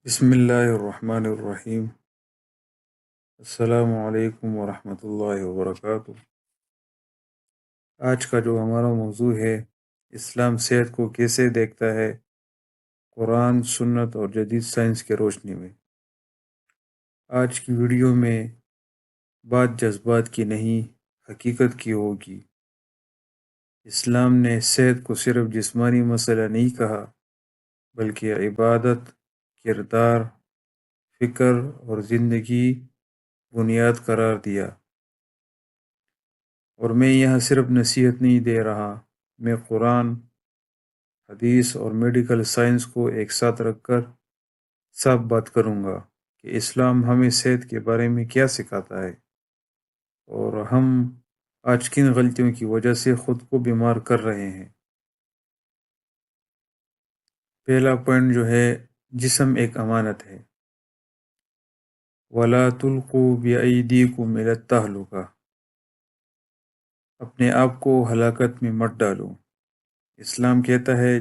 بسم اللہ الرحمن الرحیم۔ السلام علیکم ورحمۃ اللہ وبرکاتہ۔ آج کا جو ہمارا موضوع ہے، اسلام صحت کو کیسے دیکھتا ہے قرآن، سنت اور جدید سائنس کے روشنی میں۔ آج کی ویڈیو میں بات جذبات کی نہیں، حقیقت کی ہوگی۔ اسلام نے صحت کو صرف جسمانی مسئلہ نہیں کہا، بلکہ عبادت، کردار، فکر اور زندگی بنیاد قرار دیا۔ اور میں یہاں صرف نصیحت نہیں دے رہا، میں قرآن، حدیث اور میڈیکل سائنس کو ایک ساتھ رکھ کر صاف بات کروں گا کہ اسلام ہمیں صحت کے بارے میں کیا سکھاتا ہے، اور ہم آج کن غلطیوں کی وجہ سے خود کو بیمار کر رہے ہیں۔ پہلا پوائنٹ جو ہے، جسم ایک امانت ہے۔ وَلَا تُلْقُوا بِأَيْدِيكُمْ إِلَى التَّهْلُكَةِ، اپنے آپ کو ہلاکت میں مت ڈالو۔ اسلام کہتا ہے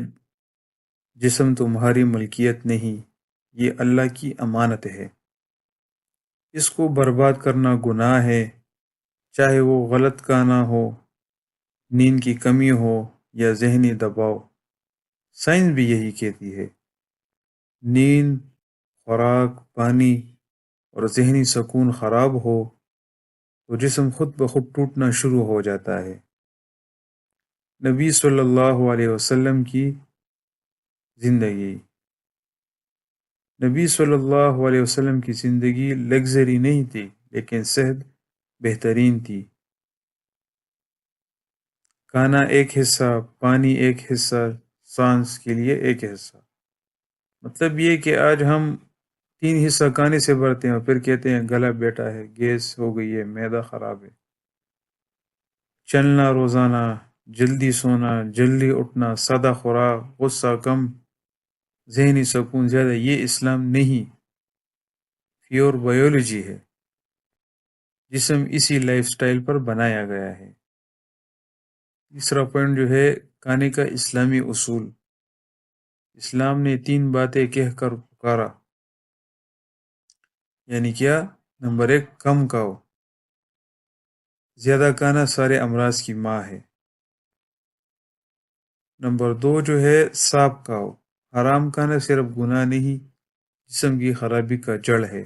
جسم تمہاری ملکیت نہیں، یہ اللہ کی امانت ہے۔ اس کو برباد کرنا گناہ ہے، چاہے وہ غلط کھانا ہو، نیند کی کمی ہو یا ذہنی دباؤ۔ سائنس بھی یہی کہتی ہے، نیند، خوراک، پانی اور ذہنی سکون خراب ہو تو جسم خود بخود ٹوٹنا شروع ہو جاتا ہے۔ نبی صلی اللہ علیہ وسلم کی زندگی، نبی صلی اللہ علیہ وسلم کی زندگی لگژری نہیں تھی، لیکن صحت بہترین تھی۔ کھانا ایک حصہ، پانی ایک حصہ، سانس کے لیے ایک حصہ۔ مطلب یہ کہ آج ہم 3 حصہ کھانے سے بھرتے ہیں اور پھر کہتے ہیں گلا بیٹھا ہے، گیس ہو گئی ہے، معدہ خراب ہے۔ چلنا روزانہ، جلدی سونا، جلدی اٹھنا، سادہ خوراک، غصہ کم، ذہنی سکون زیادہ، یہ اسلام نہیں، پیور بائیولوجی ہے۔ جسم اسی لائف سٹائل پر بنایا گیا ہے۔ تیسرا پوائنٹ جو ہے، کھانے کا اسلامی اصول۔ اسلام نے 3 باتیں کہہ کر پکارا، یعنی کیا؟ نمبر 1، کم کھاؤ۔ زیادہ کھانا سارے امراض کی ماں ہے۔ نمبر 2 جو ہے، صاف کھاؤ۔ حرام کھانا صرف گناہ نہیں، جسم کی خرابی کا جڑ ہے۔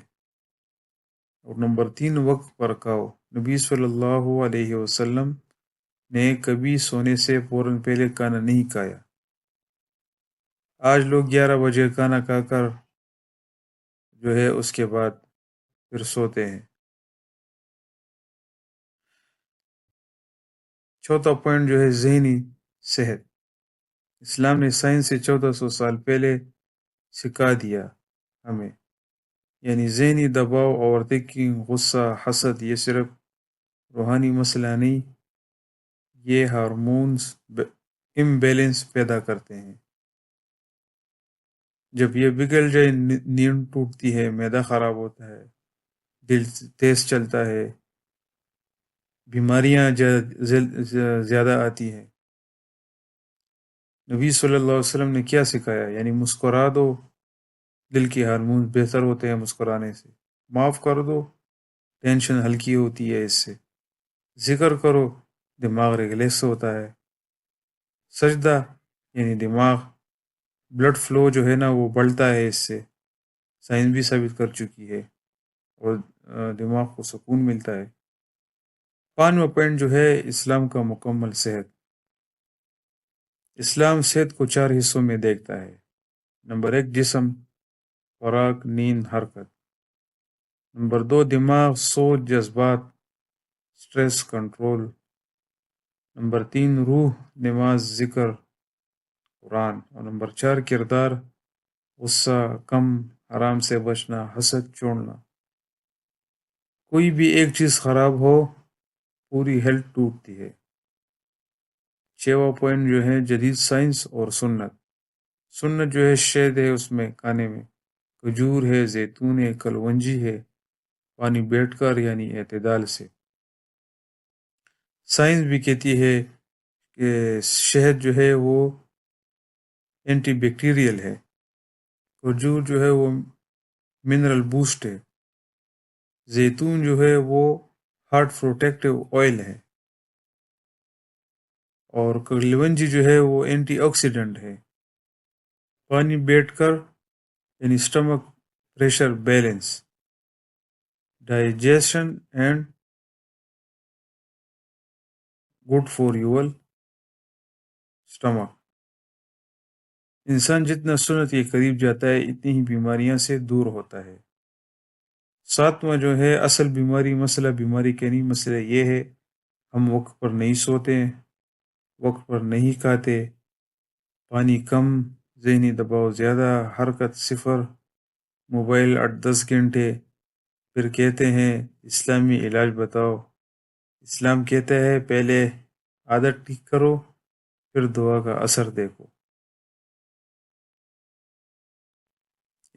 اور نمبر 3، وقت پر کھاؤ۔ نبی صلی اللہ علیہ وسلم نے کبھی سونے سے فوراً پہلے کھانا نہیں کھایا۔ آج لوگ 11 بجے کھانا کھا کر جو ہے اس کے بعد پھر سوتے ہیں۔ چوتھا پوائنٹ جو ہے، ذہنی صحت۔ اسلام نے سائنس سے 1400 سال پہلے سکھا دیا ہمیں، یعنی ذہنی دباؤ، اوور تھنکنگ، غصہ، حسد، یہ صرف روحانی مسئلہ نہیں، یہ ہارمونز امبیلنس پیدا کرتے ہیں۔ جب یہ بگڑ جائے، نیند ٹوٹتی ہے، معدہ خراب ہوتا ہے، دل تیز چلتا ہے، بیماریاں زیادہ آتی ہیں۔ نبی صلی اللہ علیہ وسلم نے کیا سکھایا؟ یعنی مسکرا دو، دل کے ہارمون بہتر ہوتے ہیں مسکرانے سے۔ معاف کر دو، ٹینشن ہلکی ہوتی ہے اس سے۔ ذکر کرو، دماغ ریلیکس ہوتا ہے۔ سجدہ، یعنی دماغ بلڈ فلو جو ہے نا وہ بڑھتا ہے اس سے، سائنس بھی ثابت کر چکی ہے، اور دماغ کو سکون ملتا ہے۔ 5واں پوائنٹ جو ہے، اسلام کا مکمل صحت۔ اسلام صحت کو 4 حصوں میں دیکھتا ہے۔ نمبر 1، جسم، خوراک، نیند، حرکت۔ نمبر 2، دماغ، سوچ، جذبات، سٹریس کنٹرول۔ نمبر 3، روح، نماز، ذکر، قرآن۔ اور نمبر 4، کردار، غصہ کم، حرام سے بچنا، حسد چھوڑنا۔ کوئی بھی ایک چیز خراب ہو، پوری ہیلتھ ٹوٹتی ہے۔ 6واں پوائنٹ جو ہے، جدید سائنس اور سنت۔ سنت جو ہے، شہد ہے اس میں کھانے میں، کھجور ہے، زیتون ہے، کلونجی ہے، پانی بیٹھ کر یعنی اعتدال سے۔ سائنس بھی کہتی ہے کہ شہد جو ہے وہ اینٹی بیکٹیریل ہے، کھجور جو ہے وہ منرل بوسٹ ہے۔ زیتون جو ہے وہ ہارٹ پروٹیکٹیو آئل ہے، اور کلونجی جو ہے وہ اینٹی آکسیڈنٹ ہے۔ پانی بیٹھ کر یعنی stomach pressure balance, digestion and good for your stomach. انسان جتنا سنت کے قریب جاتا ہے اتنی ہی بیماریاں سے دور ہوتا ہے۔ ساتواں جو ہے اصل بیماری، مسئلہ بیماری کا نہیں، مسئلہ یہ ہے ہم وقت پر نہیں سوتے، وقت پر نہیں کھاتے، پانی کم، ذہنی دباؤ زیادہ، حرکت صفر، موبائل 8-10 گھنٹے۔ پھر کہتے ہیں اسلامی علاج بتاؤ۔ اسلام کہتا ہے پہلے عادت ٹھیک کرو، پھر دعا کا اثر دیکھو۔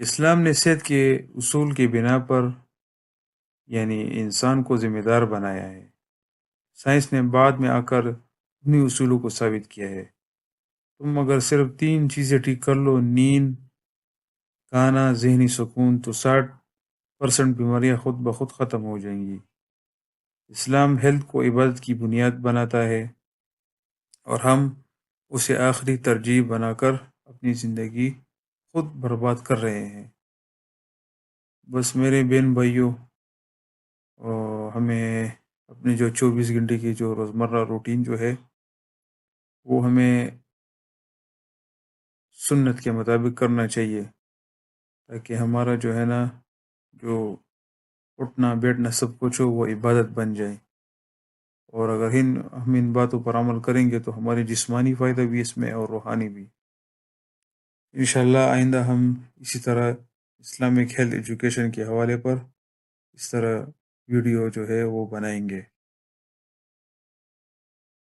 اسلام نے صحت کے اصول کی بنا پر یعنی انسان کو ذمہ دار بنایا ہے۔ سائنس نے بعد میں آ کر انہی اصولوں کو ثابت کیا ہے۔ تم اگر صرف 3 چیزیں ٹھیک کر لو، نیند، کھانا، ذہنی سکون، تو 60% بیماریاں خود بخود ختم ہو جائیں گی۔ اسلام ہیلتھ کو عبادت کی بنیاد بناتا ہے، اور ہم اسے آخری ترجیح بنا کر اپنی زندگی خود برباد کر رہے ہیں۔ بس میرے بہن بھائیوں، ہمیں اپنے جو 24 گھنٹے کی جو روزمرہ روٹین جو ہے وہ ہمیں سنت کے مطابق کرنا چاہیے، تاکہ ہمارا جو ہے نا جو اٹھنا بیٹھنا سب کچھ ہو وہ عبادت بن جائے۔ اور اگر ہم ان باتوں پر عمل کریں گے تو ہمارے جسمانی فائدہ بھی اس میں اور روحانی بھی۔ انشاءاللہ آئندہ ہم اسی طرح اسلامک ہیلتھ ایجوکیشن کے حوالے پر اس طرح ویڈیو جو ہے وہ بنائیں گے۔